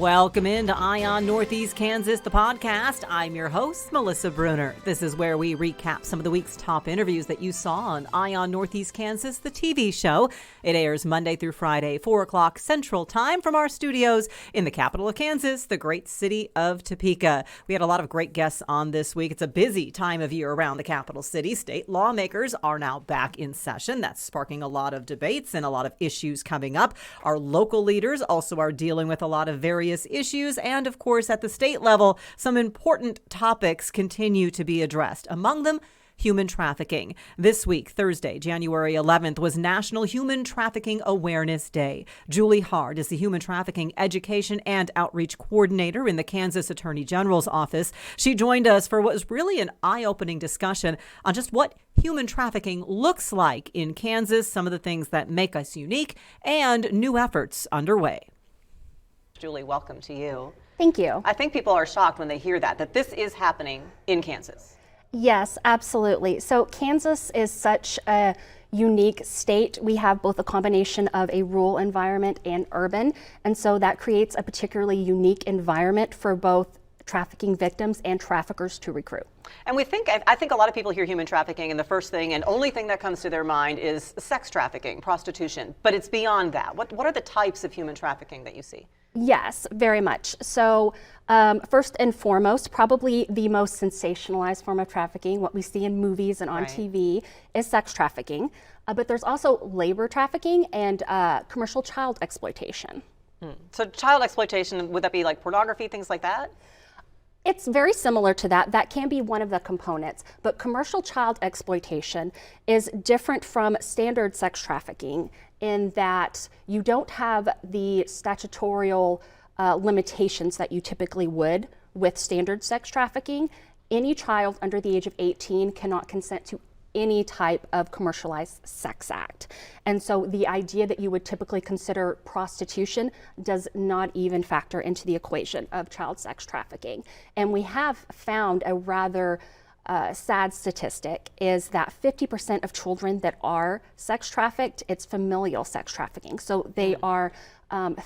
Welcome into Eye on Northeast Kansas, the podcast. I'm your host, Melissa Bruner. This is where we recap some of the week's top interviews that you saw on Eye on Northeast Kansas, the TV show. It airs Monday through Friday, 4 o'clock Central Time from our studios in the capital of Kansas, the great city of Topeka. We had a lot of great guests on this week. It's a busy time of year around the capital city. State lawmakers are now back in session. That's sparking a lot of debates and a lot of issues coming up. Our local leaders also are dealing with a lot of various issues, and of course at the state level some important topics continue to be addressed. Among them, human trafficking. This week, Thursday, January 11th, was National Human Trafficking Awareness Day. Julie Hard is the Human Trafficking Education and Outreach Coordinator in the Kansas Attorney General's office. She joined us for what was really an eye-opening discussion on just what human trafficking looks like in Kansas, some of the things that make us unique, and new efforts underway. Julie, welcome to you. Thank you. I think people are shocked when they hear that this is happening in Kansas. Yes, absolutely. So Kansas is such a unique state. We have both a combination of a rural environment and urban, and so that creates a particularly unique environment for both trafficking victims and traffickers to recruit. And I think a lot of people hear human trafficking and the first thing and only thing that comes to their mind is sex trafficking, prostitution, but it's beyond that. What are the types of human trafficking that you see? Yes, very much. So first and foremost, probably the most sensationalized form of trafficking, what we see in movies and on TV, is sex trafficking. But there's also labor trafficking and commercial child exploitation. So child exploitation, would that be like pornography, things like that? It's very similar to that. That can be one of the components, but commercial child exploitation is different from standard sex trafficking in that you don't have the statutorial limitations that you typically would with standard sex trafficking. Any child under the age of 18 cannot consent to any type of commercialized sex act. And so the idea that you would typically consider prostitution does not even factor into the equation of child sex trafficking. And we have found a rather sad statistic is that 50% of children that are sex trafficked, it's familial sex trafficking. So they are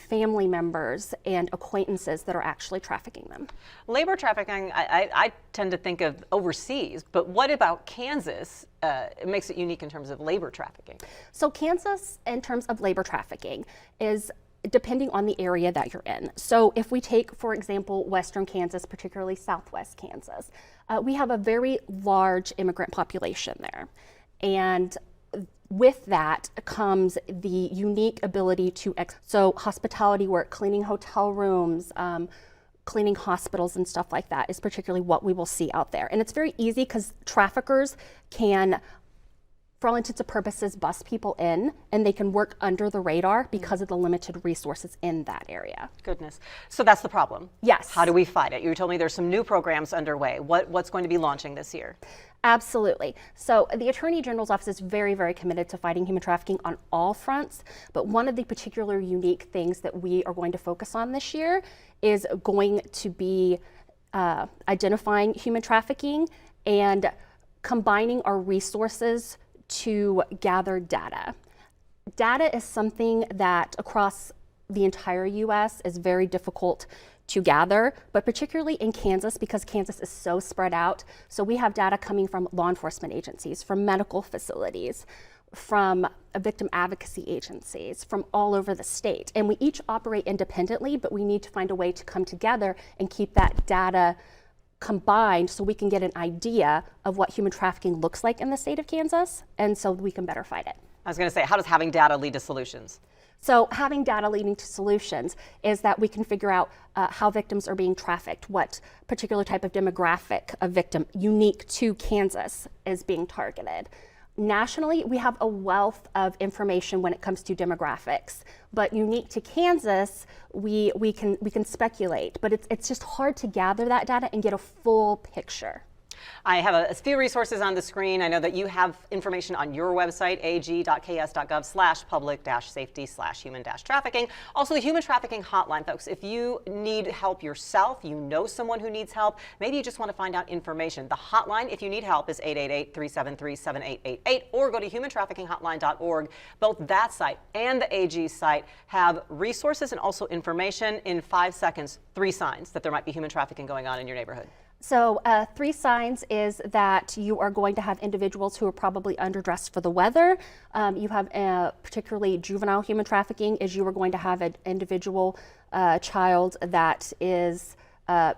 family members and acquaintances that are actually trafficking them. Labor trafficking, I tend to think of overseas, but what about Kansas? It makes it unique in terms of labor trafficking. So Kansas, in terms of labor trafficking, is depending on the area that you're in. So if we take, for example, Western Kansas, particularly Southwest Kansas, we have a very large immigrant population there. And with that comes the unique ability to, so hospitality work, cleaning hotel rooms, cleaning hospitals and stuff like that is particularly what we will see out there. And it's very easy because traffickers can, for all intents and purposes, bus people in, and they can work under the radar because of the limited resources in that area. Goodness. So that's the problem. Yes. How do we fight it? You told me there's some new programs underway. What's going to be launching this year? Absolutely. So the Attorney General's office is very, very committed to fighting human trafficking on all fronts. But one of the particular unique things that we are going to focus on this year is going to be identifying human trafficking and combining our resources to gather data. Data is something that across the entire U.S. is very difficult to gather, but particularly in Kansas because Kansas is so spread out. So we have data coming from law enforcement agencies, from medical facilities, from victim advocacy agencies, from all over the state. And we each operate independently, but we need to find a way to come together and keep that data combined so we can get an idea of what human trafficking looks like in the state of Kansas, and so we can better fight it. I was going to say, how does having data lead to solutions? So having data leading to solutions is that we can figure out how victims are being trafficked, what particular type of demographic of victim unique to Kansas is being targeted. Nationally, we have a wealth of information when it comes to demographics, but unique to Kansas, we can speculate, but it's just hard to gather that data and get a full picture. I have a few resources on the screen. I know that you have information on your website, ag.ks.gov/public-safety/human-trafficking. Also, the human trafficking hotline, folks. If you need help yourself, you know someone who needs help, maybe you just want to find out information. The hotline, if you need help, is 888-373-7888, or go to humantraffickinghotline.org. Both that site and the AG site have resources and also information. In 5 seconds, 3 signs that there might be human trafficking going on in your neighborhood. So 3 signs is that you are going to have individuals who are probably underdressed for the weather. You have particularly juvenile human trafficking, is you are going to have an individual child that is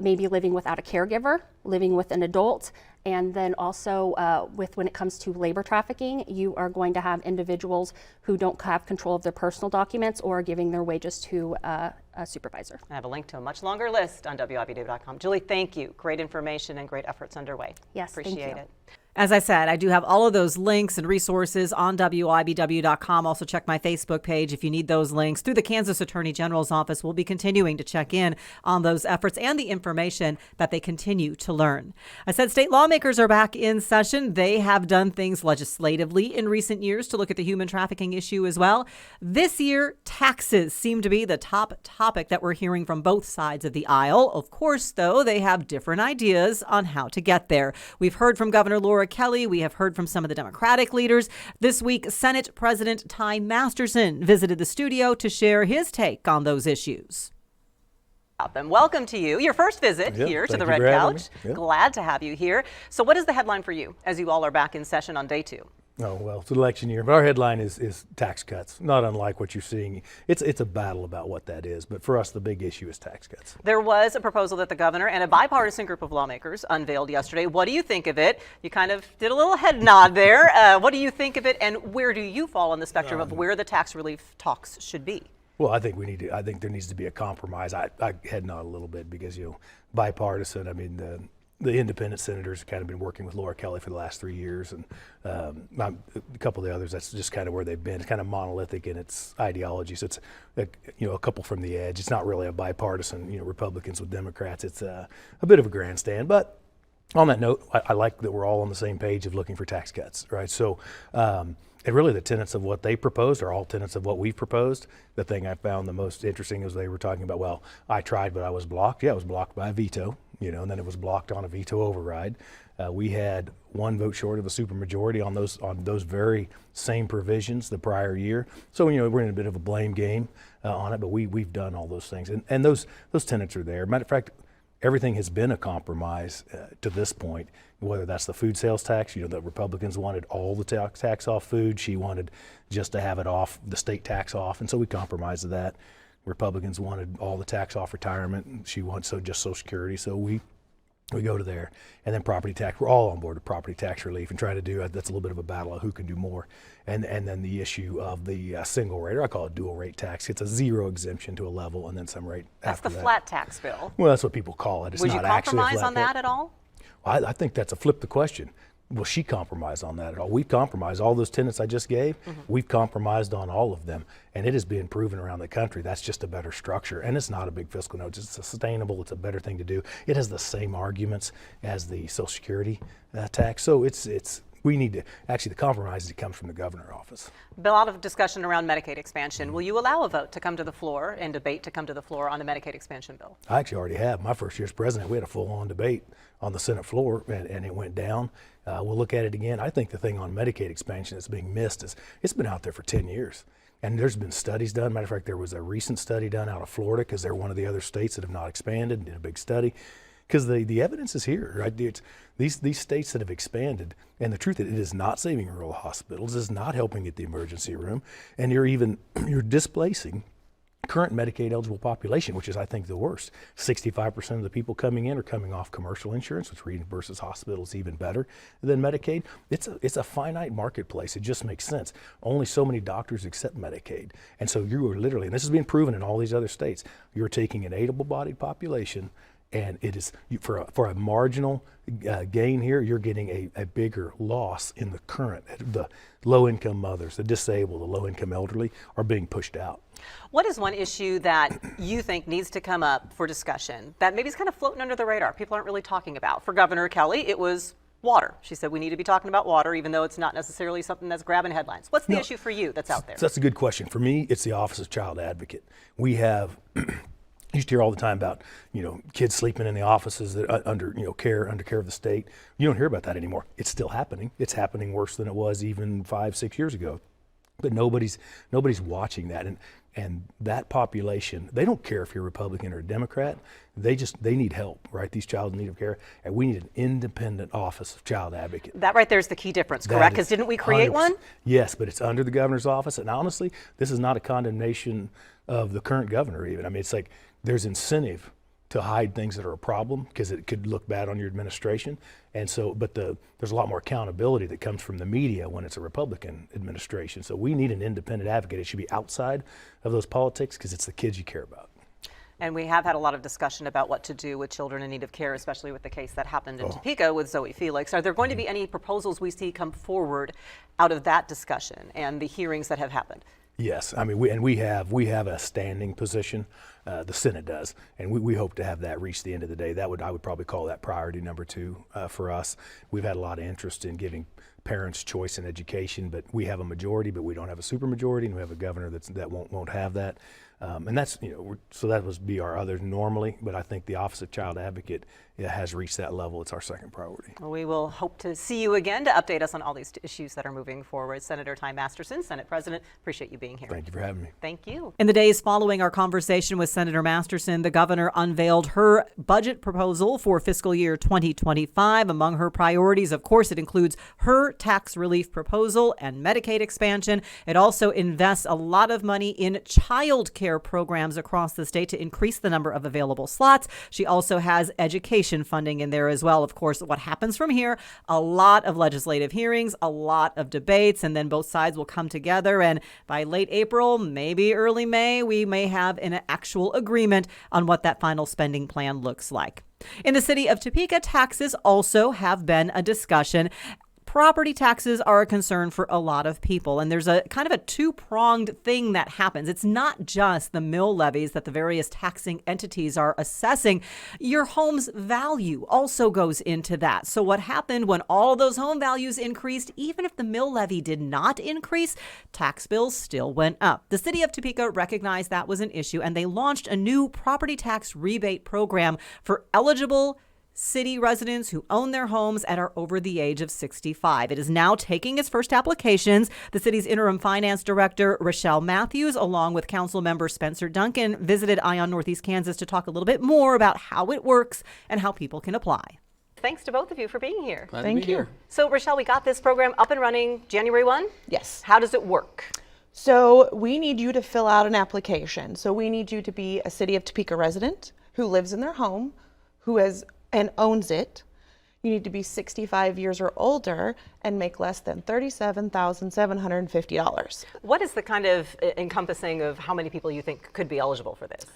maybe living without a caregiver, living with an adult. And then also when it comes to labor trafficking, you are going to have individuals who don't have control of their personal documents or are giving their wages to a supervisor. I have a link to a much longer list on WIBW.com. Julie, thank you. Great information and great efforts underway. Yes, appreciate thank you. it. As I said, I do have all of those links and resources on WIBW.com. Also check my Facebook page if you need those links. Through the Kansas Attorney General's office, we'll be continuing to check in on those efforts and the information that they continue to learn. I said state lawmakers are back in session. They have done things legislatively in recent years to look at the human trafficking issue as well. This year, taxes seem to be the top topic that we're hearing from both sides of the aisle. Of course, though, they have different ideas on how to get there. We've heard from Governor Laura Kelly. We have heard from some of the Democratic leaders. This week, Senate President Ty Masterson visited the studio to share his take on those issues. And welcome to you. Your first visit here to the Red Couch. Glad to have you here. So what is the headline for you as you all are back in session on day 2? Oh, well, it's election year. But our headline is tax cuts, not unlike what you're seeing. It's a battle about what that is. But for us, the big issue is tax cuts. There was a proposal that the governor and a bipartisan group of lawmakers unveiled yesterday. What do you think of it? You kind of did a little head nod there. What do you think of it? And where do you fall on the spectrum of where the tax relief talks should be? Well, I think there needs to be a compromise. I head nod a little bit because, bipartisan, I mean, the independent senators have kind of been working with Laura Kelly for the last 3 years, and a couple of the others, that's just kind of where they've been. It's kind of monolithic in its ideology. So it's, a couple from the edge. It's not really a bipartisan, Republicans with Democrats. It's a bit of a grandstand. But on that note, I like that we're all on the same page of looking for tax cuts, right? So, and really the tenets of what they proposed are all tenets of what we've proposed. The thing I found the most interesting is they were talking about, well, I tried, but I was blocked. Yeah, I was blocked by a veto. And then it was blocked on a veto override. We had 1 vote short of a supermajority on those very same provisions the prior year. So we're in a bit of a blame game on it, but we've done all those things, and those tenets are there. Matter of fact, everything has been a compromise to this point. Whether that's the food sales tax, the Republicans wanted all the tax off food. She wanted just to have it off, the state tax off, and so we compromised that. Republicans wanted all the tax off retirement. She wants just Social Security. So we go to there. And then property tax. We're all on board with property tax relief and try to do that's a little bit of a battle of who can do more. And then the issue of the single rate, or I call it dual rate tax. It's a 0 exemption to a level and then some rate after that. That's the flat tax bill. Well, that's what people call it. It's Would not you actually a compromise flat on that at all? Well, I think that's a flip the question. Will she compromise on that at all? We've compromised all those tenets I just gave. We've compromised on all of them, and it has been proven around the country. That's just a better structure, and it's not a big fiscal note. It's sustainable. It's a better thing to do. It has the same arguments as the Social Security tax. So we need to actually the compromise that comes from the governor's office. A lot of discussion around Medicaid expansion. Will you allow a vote to come to the floor and debate to come to the floor on the Medicaid expansion bill? I actually already have. My first year as president, we had a full-on debate on the Senate floor, and it went down. We'll look at it again. I think the thing on Medicaid expansion that's being missed is it's been out there for 10 years. And there's been studies done. Matter of fact, there was a recent study done out of Florida because they're one of the other states that have not expanded and did a big study. Because the evidence is here, right? It's these states that have expanded, and the truth is it is not saving rural hospitals, it's not helping at the emergency room, and you're displacing current Medicaid eligible population, which is, I think, the worst. 65% of the people coming in are coming off commercial insurance, which reimburses hospitals even better than Medicaid. It's a finite marketplace. It just makes sense. Only so many doctors accept Medicaid. And so you are literally, and this is being proven in all these other states, you're taking an able-bodied population And it is for a marginal gain here, you're getting a bigger loss in the current. The low-income mothers, the disabled, the low-income elderly are being pushed out. What is one issue that you think needs to come up for discussion that maybe is kind of floating under the radar, people aren't really talking about? For Governor Kelly, it was water. She said we need to be talking about water, even though it's not necessarily something that's grabbing headlines. What's the issue for you that's out there? So that's a good question. For me, it's the Office of Child Advocate. We have I used to hear all the time about, kids sleeping in the offices that under care of the state. You don't hear about that anymore. It's still happening. It's happening worse than it was even 5-6 years ago. But nobody's watching that, and that population, they don't care if you're a Republican or a Democrat. They need help, right? These child in need of care, and we need an independent Office of Child Advocate. That right there is the key difference, correct? Because didn't we create one? Yes, but it's under the governor's office, and honestly, this is not a condemnation of the current governor even. I mean, it's like there's incentive to hide things that are a problem because it could look bad on your administration. And so, but there's a lot more accountability that comes from the media when it's a Republican administration. So we need an independent advocate. It should be outside of those politics because it's the kids you care about. And we have had a lot of discussion about what to do with children in need of care, especially with the case that happened in Topeka with Zoe Felix. Are there going to be any proposals we see come forward out of that discussion and the hearings that have happened? Yes, I mean, we have a standing position. The Senate does, and we hope to have that reach the end of the day. I would probably call that priority number 2 for us. We've had a lot of interest in giving parents choice in education, but we have a majority, but we don't have a supermajority, and we have a governor that won't have that. And that's so that would be our other normally, but I think the Office of Child Advocate has reached that level. It's our second priority. Well, we will hope to see you again to update us on all these issues that are moving forward. Senator Ty Masterson, Senate President, appreciate you being here. Thank you for having me. Thank you. In the days following our conversation with Senator Masterson, the governor unveiled her budget proposal for fiscal year 2025. Among her priorities, of course, it includes her tax relief proposal and Medicaid expansion. It also invests a lot of money in child care programs across the state to increase the number of available slots. She also has education funding in there as well. Of course, what happens from here, a lot of legislative hearings, a lot of debates, and then both sides will come together. And by late April, maybe early May, we may have an actual agreement on what that final spending plan looks like. In the city of Topeka, taxes also have been a discussion. Property taxes are a concern for a lot of people, and there's a kind of a two-pronged thing that happens. It's not just the mill levies that the various taxing entities are assessing. Your home's value also goes into that. So what happened when all those home values increased, even if the mill levy did not increase, tax bills still went up. The city of Topeka recognized that was an issue, and they launched a new property tax rebate program for eligible city residents who own their homes and are over the age of 65. It is now taking its first applications. The city's interim finance director, Rochelle Matthews, along with council member Spencer Duncan, visited Ion Northeast Kansas to talk a little bit more about how it works and how people can apply. Thanks to both of you for being here. Glad to be here. So, Rochelle, we got this program up and running January 1? Yes. How does it work? So we need you to fill out an application. So we need you to be a City of Topeka resident who lives in their home, who has and owns it. You need to be 65 years or older and make less than $37,750. What is the kind of encompassing of how many people you think could be eligible for this?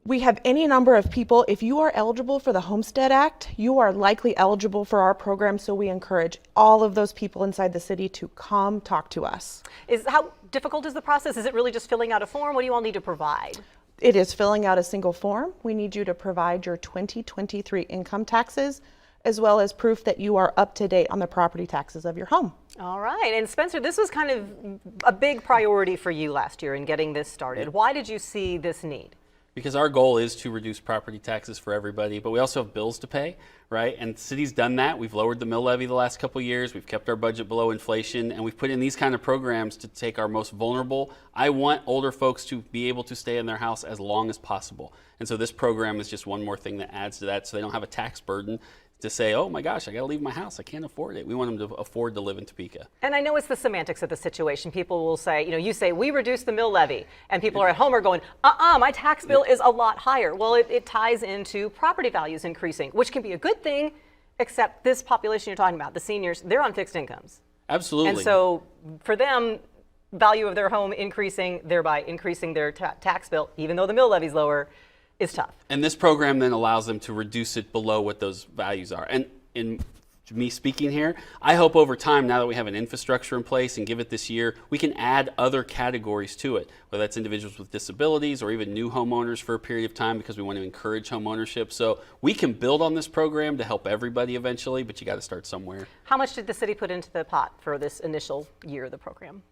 We have any number of people. If you are eligible for the Homestead Act, you are likely eligible for our program, so we encourage all of those people inside the city to come talk to us. How difficult is the process? Is it really just filling out a form? What do you all need to provide? It is filling out a single form. We need you to provide your 2023 income taxes, as well as proof that you are up to date on the property taxes of your home. All right. And Spencer, this was kind of a big priority for you last year in getting this started. Why did you see this need? Because our goal is to reduce property taxes for everybody, but we also have bills to pay, right? And the city's done that. We've lowered the mill levy the last couple of years. We've kept our budget below inflation, and we've put in these kind of programs to take our most vulnerable. I want older folks to be able to stay in their house as long as possible. And so this program is just one more thing that adds to that, so they don't have a tax burden to say, oh my gosh, I got to leave my house. I can't afford it. We want them to afford to live in Topeka. And I know it's the semantics of the situation. People will say, you say, we reduced the mill levy, and people are at home are going, my tax bill is a lot higher. Well, it ties into property values increasing, which can be a good thing, except this population you're talking about, the seniors, they're on fixed incomes. Absolutely. And so for them, value of their home increasing, thereby increasing their tax bill, even though the mill levy's lower, is tough. And this program then allows them to reduce it below what those values are. And in me speaking here, I hope over time, now that we have an infrastructure in place and give it this year, we can add other categories to it, whether that's individuals with disabilities or even new homeowners for a period of time, because we want to encourage home ownership. So we can build on this program to help everybody eventually, but you got to start somewhere. How much did the city put into the pot for this initial year of the program?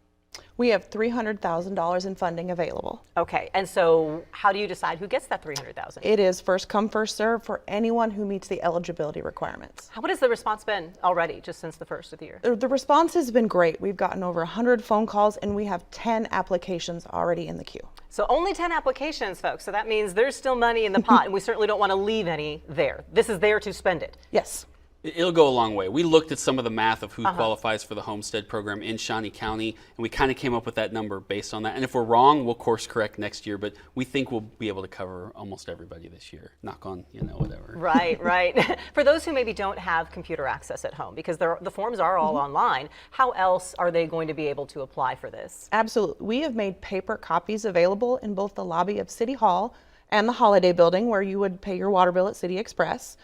We have $300,000 in funding available. Okay, and so how do you decide who gets that $300,000? It is first come, first serve for anyone who meets the eligibility requirements. What has the response been already, just since the first of the year? The response has been great. We've gotten over 100 phone calls and we have 10 applications already in the queue. So only 10 applications, folks. So that means there's still money in the pot, and we certainly don't want to leave any there. This is there to spend it. Yes. It'll go a long way. We looked at some of the math of who qualifies for the homestead program in Shawnee County, and we kind of came up with that number based on that. And if we're wrong, we'll course correct next year, but we think we'll be able to cover almost everybody this year. Knock on, whatever. Right, right. For those who maybe don't have computer access at home, because the forms are all online, how else are they going to be able to apply for this? Absolutely. We have made paper copies available in both the lobby of City Hall and the Holiday Building, where you would pay your water bill at City Express.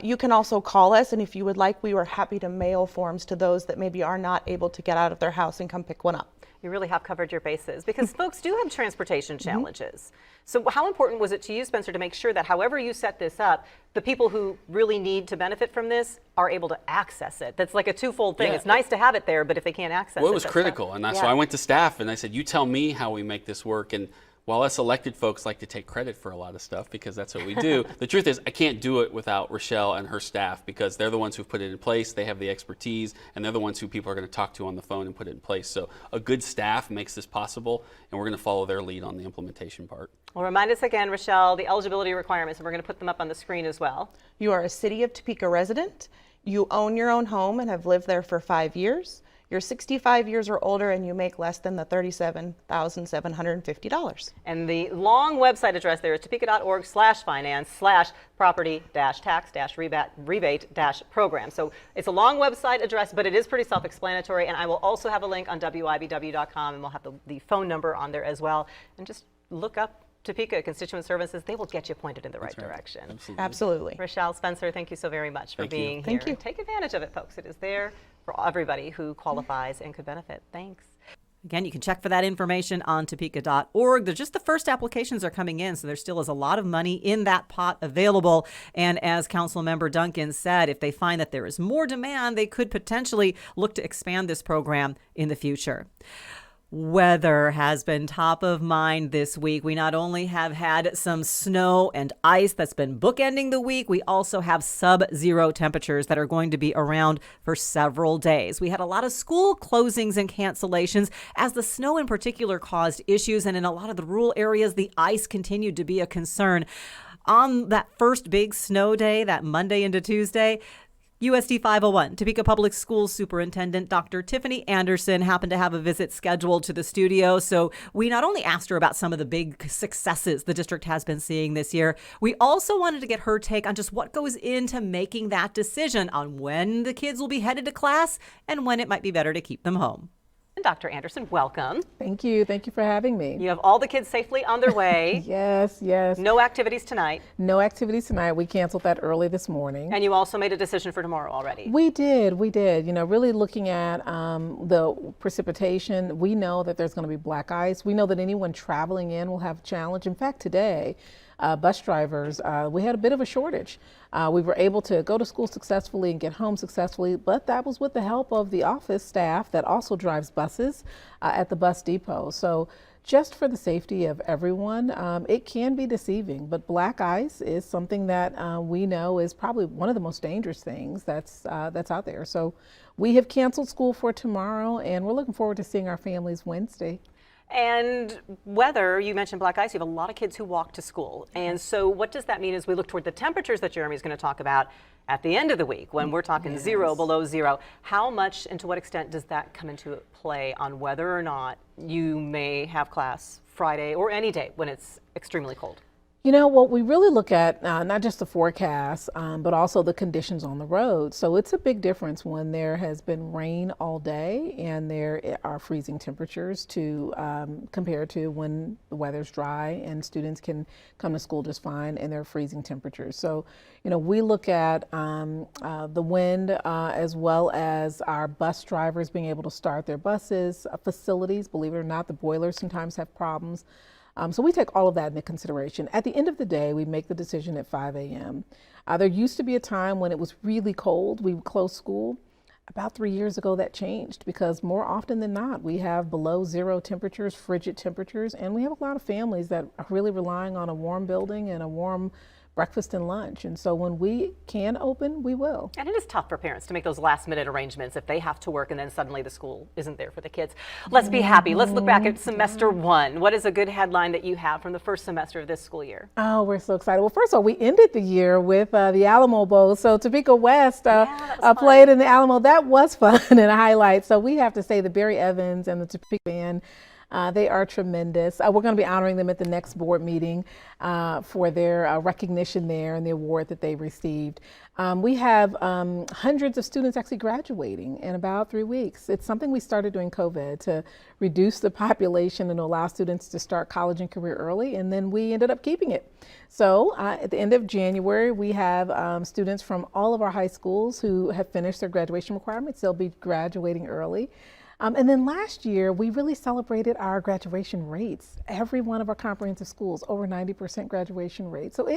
You can also call us, and if you would like, we were happy to mail forms to those that maybe are not able to get out of their house and come pick one up. You really have covered your bases, because folks do have transportation challenges. So how important was it to you, Spencer, to make sure that however you set this up, the people who really need to benefit from this are able to access it? That's like a twofold thing. Yeah. It's nice to have it there, but if they can't access Well, it, it was that's critical, tough. and so I went to staff and I said, you tell me how we make this work. And while us elected folks like to take credit for a lot of stuff because that's what we do, the truth is I can't do it without Rochelle and her staff, because they're the ones who've put it in place, they have the expertise, and they're the ones who people are going to talk to on the phone and put it in place. So a good staff makes this possible, and we're going to follow their lead on the implementation part. Well, remind us again, Rochelle, the eligibility requirements, and we're going to put them up on the screen as well. You are a City of Topeka resident. You own your own home and have lived there for 5 years. You're 65 years or older and you make less than the $37,750. And the long website address there is topeka.org/finance/property-tax-rebate-program. So it's a long website address, but it is pretty self-explanatory. And I will also have a link on WIBW.com, and we'll have the phone number on there as well. And just look up Topeka Constituent Services. They will get you pointed in the right direction. Absolutely. Rochelle, Spencer, thank you so very much for being here. Thank you. Take advantage of it, folks. It is there for everybody who qualifies and could benefit. Thanks. Again, you can check for that information on topeka.org. Just the first applications are coming in, so there still is a lot of money in that pot available. And as Councilmember Duncan said, if they find that there is more demand, they could potentially look to expand this program in the future. Weather has been top of mind this week. We not only have had some snow and ice that's been bookending the week, we also have sub-zero temperatures that are going to be around for several days. We had a lot of school closings and cancellations as the snow in particular caused issues, and in a lot of the rural areas, the ice continued to be a concern. On that first big snow day, that Monday into Tuesday, USD 501, Topeka Public Schools Superintendent Dr. Tiffany Anderson happened to have a visit scheduled to the studio. So we not only asked her about some of the big successes the district has been seeing this year, we also wanted to get her take on just what goes into making that decision on when the kids will be headed to class and when it might be better to keep them home. And Dr. Anderson, welcome. Thank you. Thank you for having me. You have all the kids safely on their way. Yes, yes. No activities tonight. No activities tonight. We canceled that early this morning. And you also made a decision for tomorrow already. We did. You know, really looking at the precipitation, we know that there's going to be black ice. We know that anyone traveling in will have a challenge. In fact, today, bus drivers, we had a bit of a shortage. We were able to go to school successfully and get home successfully, but that was with the help of the office staff that also drives buses at the bus depot. So just for the safety of everyone, it can be deceiving, but black ice is something that we know is probably one of the most dangerous things that's out there. So we have canceled school for tomorrow, and we're looking forward to seeing our families Wednesday. And weather, you mentioned black ice, you have a lot of kids who walk to school. And so what does that mean as we look toward the temperatures that Jeremy's going to talk about at the end of the week, when we're talking zero, below zero? How much and to what extent does that come into play on whether or not you may have class Friday or any day when it's extremely cold? You know, what we really look at, not just the forecast, but also the conditions on the road. So it's a big difference when there has been rain all day and there are freezing temperatures to compared to when the weather's dry and students can come to school just fine and there are freezing temperatures. So, you know, we look at the wind as well as our bus drivers being able to start their buses, facilities. Believe it or not, the boilers sometimes have problems. So we take all of that into consideration. At the end of the day, we make the decision at 5 a.m. There used to be a time when it was really cold, we would close school. About 3 years ago, that changed because more often than not, we have below zero temperatures, frigid temperatures, and we have a lot of families that are really relying on a warm building and a warm breakfast and lunch. And so when we can open, we will. And it is tough for parents to make those last minute arrangements if they have to work and then suddenly the school isn't there for the kids. Let's be happy. Let's look back at semester one. What is a good headline that you have from the first semester of this school year? Oh, we're so excited. Well, first of all, we ended the year with the Alamo Bowl. So Topeka West played in the Alamo. That was fun and a highlight. So we have to say the Barry Evans and the Topeka band, they are tremendous. We're going to be honoring them at the next board meeting for their recognition there and the award that they received. We have hundreds of students actually graduating in about 3 weeks. It's something we started during COVID to reduce the population and allow students to start college and career early, and then we ended up keeping it. So at the end of January, we have students from all of our high schools who have finished their graduation requirements. They'll be graduating early. And then last year, we really celebrated our graduation rates. Every one of our comprehensive schools, over 90% graduation rate. So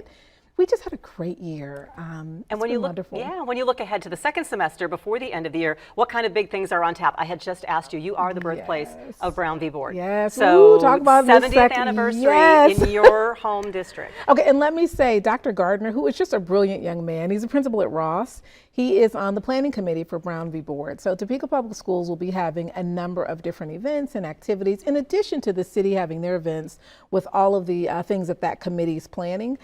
we just had a great year. And when you look, wonderful. when you look ahead to the second semester before the end of the year, what kind of big things are on tap? I had just asked you. You are the birthplace of Brown v. Board. Yes. So Ooh, talk about 70th anniversary in your home district. Okay, and let me say, Dr. Gardner, who is just a brilliant young man, he's a principal at Ross. He is on the planning committee for Brown v. Board. So Topeka Public Schools will be having a number of different events and activities, in addition to the city having their events with all of the things that committee is planning.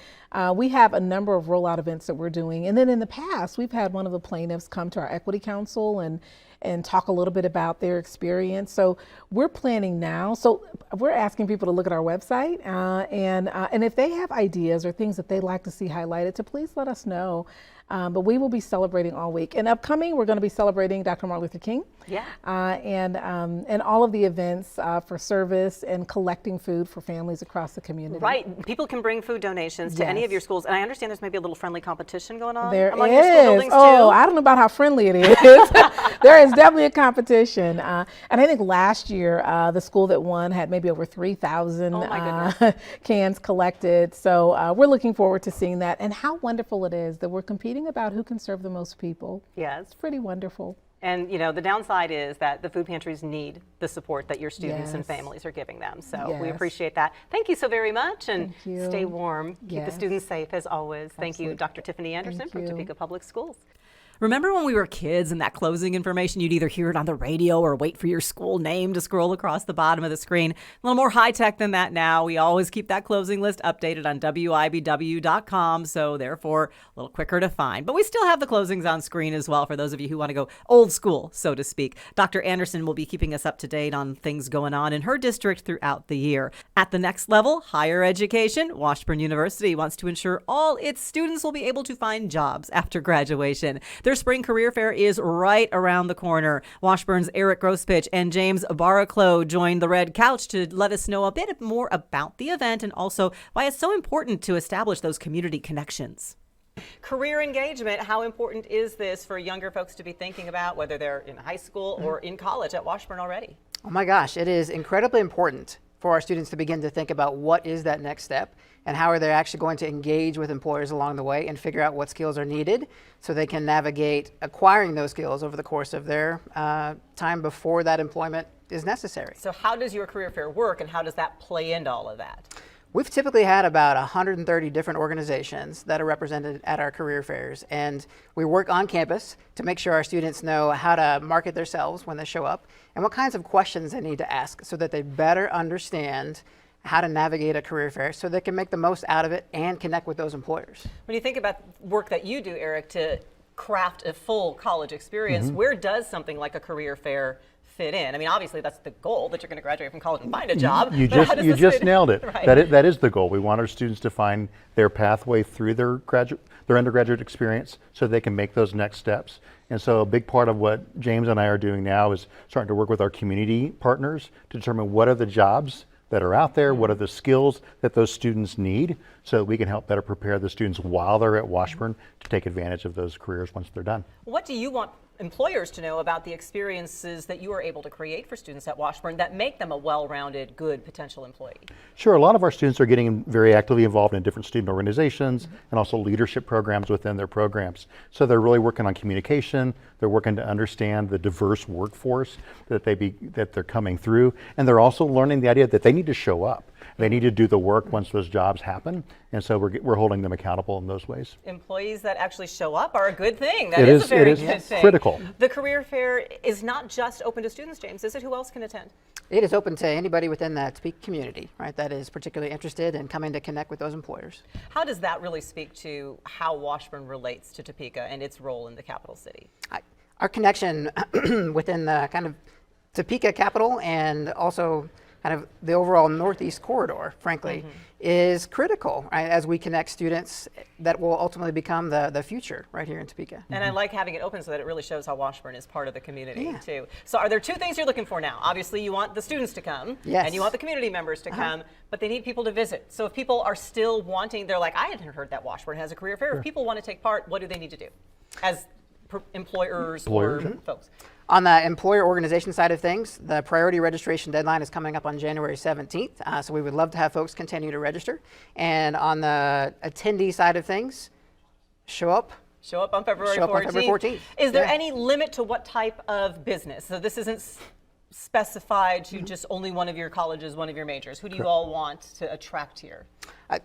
We have a number of rollout events that we're doing. And then in the past, we've had one of the plaintiffs come to our equity council and talk a little bit about their experience. So we're planning now. So we're asking people to look at our website and if they have ideas or things that they'd like to see highlighted, to please let us know. But we will be celebrating all week. And upcoming, we're going to be celebrating Dr. Martin Luther King. Yeah. And all of the events for service and collecting food for families across the community. Right. People can bring food donations to any of your schools. And I understand there's maybe a little friendly competition going on There among is. your school buildings too. Oh, I don't know about how friendly it is. There is definitely a competition. And I think last year, the school that won had maybe over 3,000 cans collected. So we're looking forward to seeing that. And how wonderful it is that we're competing about who can serve the most people. Yes. It's pretty wonderful. And you know, the downside is that the food pantries need the support that your students and families are giving them. So we appreciate that. Thank you so very much, and stay warm. Keep the students safe as always. Thank you, Dr. Tiffany Anderson from Topeka Public Schools. Remember when we were kids and that closing information, you'd either hear it on the radio or wait for your school name to scroll across the bottom of the screen? A little more high tech than that now. We always keep that closing list updated on WIBW.com, so therefore a little quicker to find. But we still have the closings on screen as well for those of you who want to go old school, so to speak. Dr. Anderson will be keeping us up to date on things going on in her district throughout the year. At the next level, higher education, Washburn University wants to ensure all its students will be able to find jobs after graduation. Their spring career fair is right around the corner. Washburn's Eric Grosspitch and James Baraclough joined the Red Couch to let us know a bit more about the event and also why it's so important to establish those community connections. Career engagement, how important is this for younger folks to be thinking about, whether they're in high school or in college at Washburn already? Oh my gosh, it is incredibly important for our students to begin to think about what is that next step and how are they actually going to engage with employers along the way and figure out what skills are needed so they can navigate acquiring those skills over the course of their time before that employment is necessary. So how does your career fair work and how does that play into all of that? We've typically had about 130 different organizations that are represented at our career fairs, and we work on campus to make sure our students know how to market themselves when they show up and what kinds of questions they need to ask so that they better understand how to navigate a career fair so they can make the most out of it and connect with those employers. When you think about work that you do, Eric, to craft a full college experience, where does something like a career fair fit in? I mean, obviously that's the goal, that you're going to graduate from college and find a job. You but how does just this fit in? nailed it. Right. That is the goal. We want our students to find their pathway through their undergraduate experience so they can make those next steps. And so a big part of what James and I are doing now is starting to work with our community partners to determine what are the jobs that are out there, what are the skills that those students need, so that we can help better prepare the students while they're at Washburn to take advantage of those careers once they're done. What do you want employers to know about the experiences that you are able to create for students at Washburn that make them a well-rounded, good potential employee? Sure, a lot of our students are getting very actively involved in different student organizations and also leadership programs within their programs. So they're really working on communication, they're working to understand the diverse workforce that they're coming through, and they're also learning the idea that they need to show up. They need to do the work once those jobs happen, and so we're holding them accountable in those ways. Employees that actually show up are a good thing. That is a very good thing. Critical. The career fair is not just open to students, James, is it? Who else can attend? It is open to anybody within that Topeka community, right, that is particularly interested in coming to connect with those employers. How does that really speak to how Washburn relates to Topeka and its role in the capital city? Our connection within the kind of Topeka capital and also kind of the overall Northeast corridor, frankly, is critical, right, as we connect students that will ultimately become the future right here in Topeka. And I like having it open so that it really shows how Washburn is part of the community too. So are there two things you're looking for now? Obviously you want the students to come and you want the community members to come, but they need people to visit. So if people are still wanting, they're like, I hadn't heard that Washburn has a career fair. If people want to take part, what do they need to do as employers or folks? On the employer organization side of things, the priority registration deadline is coming up on January 17th, so we would love to have folks continue to register. And on the attendee side of things, show up. Show up on February 14th. Is there any limit to what type of business? So this isn't specified to just only one of your colleges, one of your majors. Who do you all want to attract here?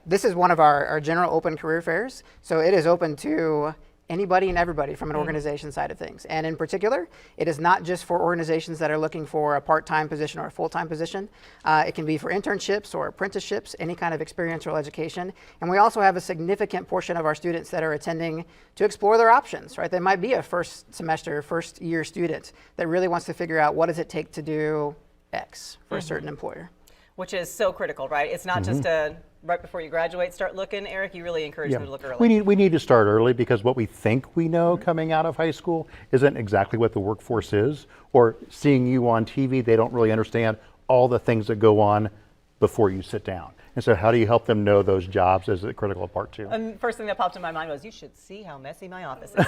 This is one of our general open career fairs, so it is open to anybody and everybody from an organization side of things. And in particular, it is not just for organizations that are looking for a part-time position or a full-time position. It can be for internships or apprenticeships, any kind of experiential education. And we also have a significant portion of our students that are attending to explore their options, right? They might be a first semester, first year student that really wants to figure out what does it take to do X for a certain employer. Which is so critical, right? It's not just a right before you graduate, start looking. Eric, you really encourage them to look early. We need to start early because what we think we know coming out of high school isn't exactly what the workforce is. Or seeing you on TV, they don't really understand all the things that go on before you sit down. And so how do you help them know those jobs is a critical part too? First thing that popped in my mind was, you should see how messy my office is.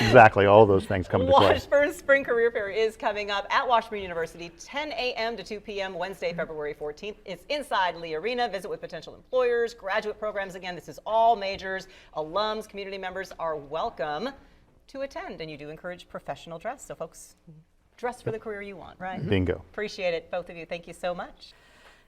Exactly, all of those things come into play. Washburn Spring Career Fair is coming up at Washburn University, 10 a.m. to 2 p.m. Wednesday, February 14th. It's inside Lee Arena. Visit with potential employers, graduate programs. Again, this is all majors. Alums, community members are welcome to attend. And you do encourage professional dress. So folks, dress for the career you want, right? Bingo. Appreciate it, both of you. Thank you so much.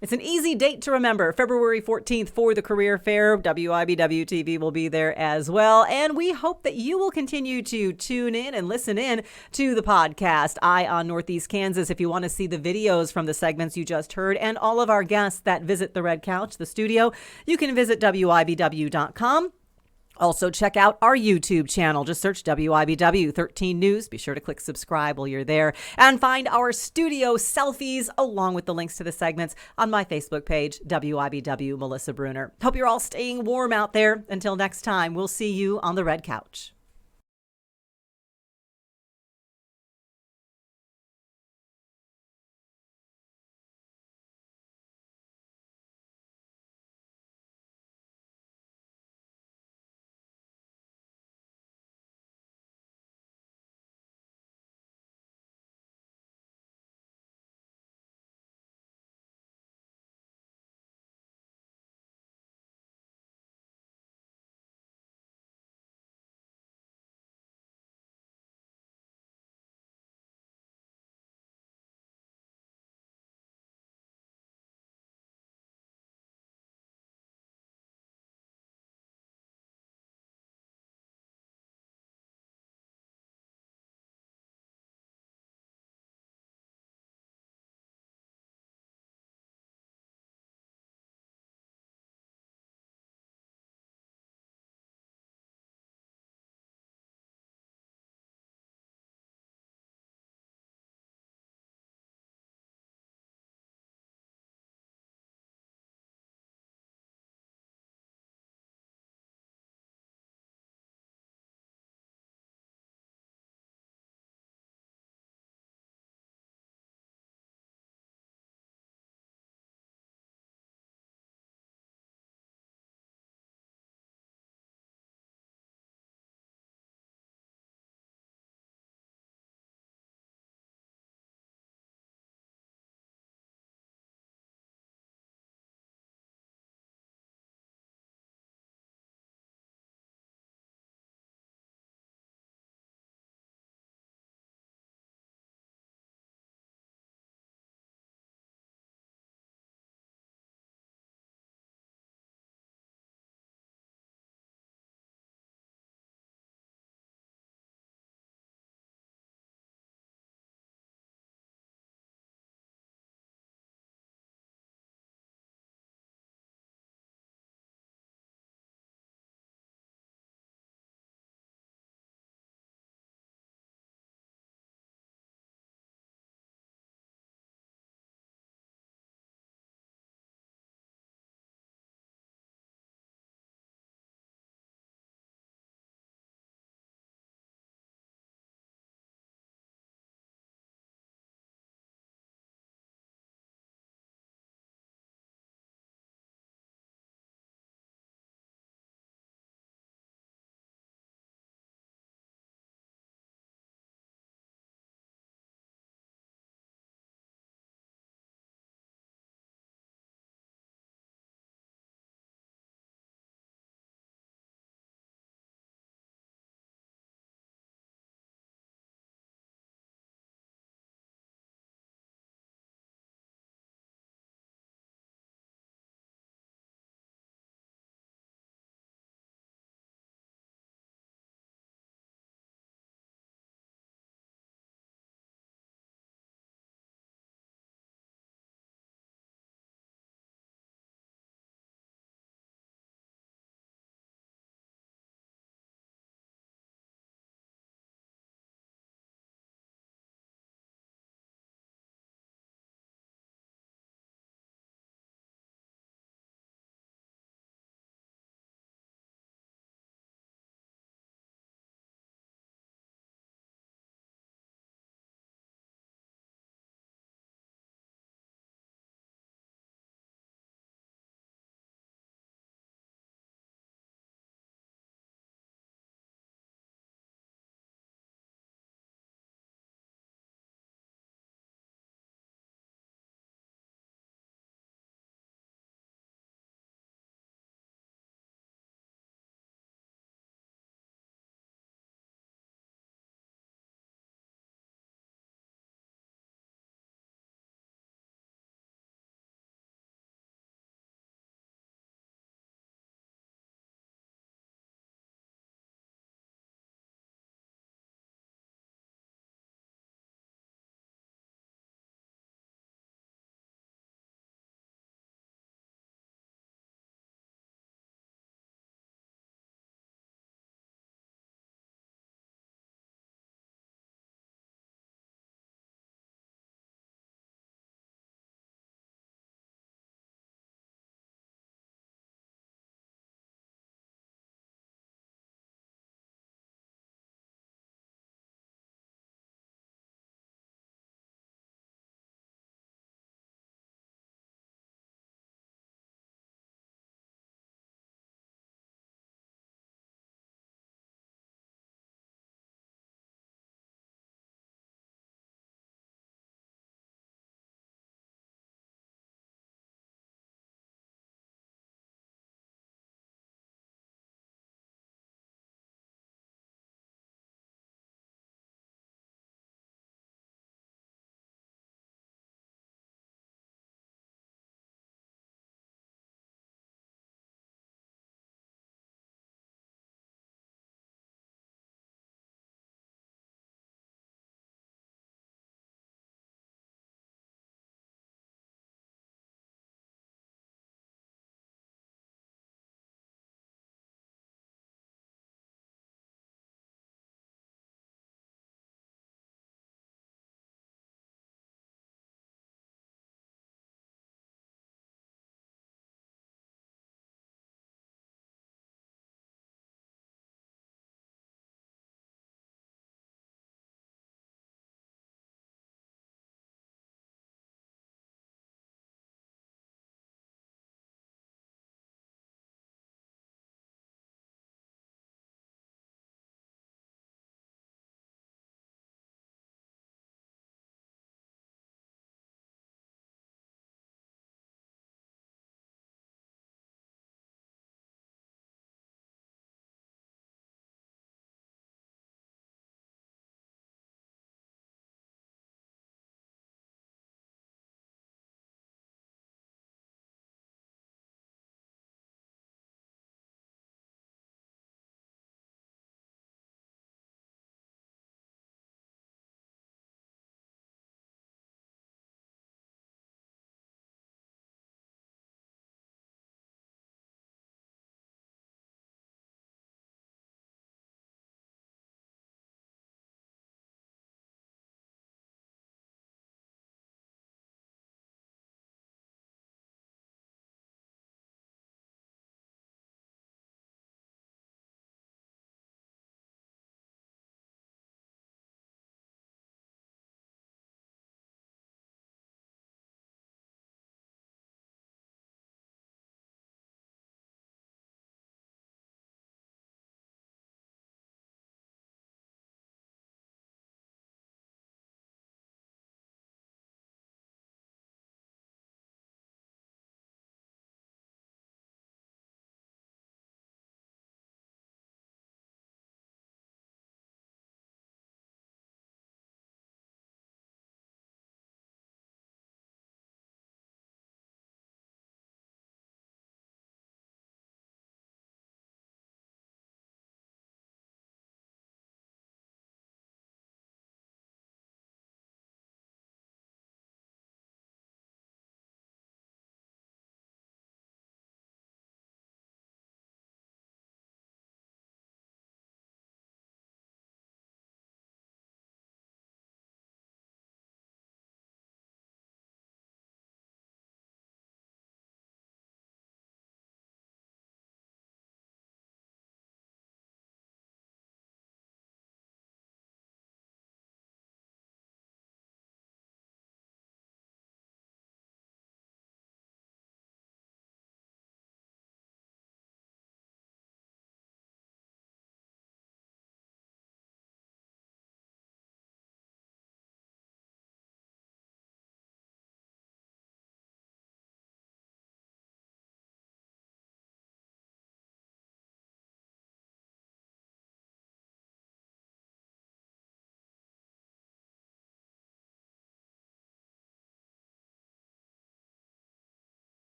It's an easy date to remember, February 14th for the Career Fair. WIBW TV will be there as well. And we hope that you will continue to tune in and listen in to the podcast, Eye on Northeast Kansas, if you want to see the videos from the segments you just heard and all of our guests that visit the Red Couch, the studio. You can visit WIBW.com. Also, check out our YouTube channel. Just search WIBW 13 News. Be sure to click subscribe while you're there. And find our studio selfies along with the links to the segments on my Facebook page, WIBW Melissa Bruner. Hope you're all staying warm out there. Until next time, we'll see you on the Red Couch.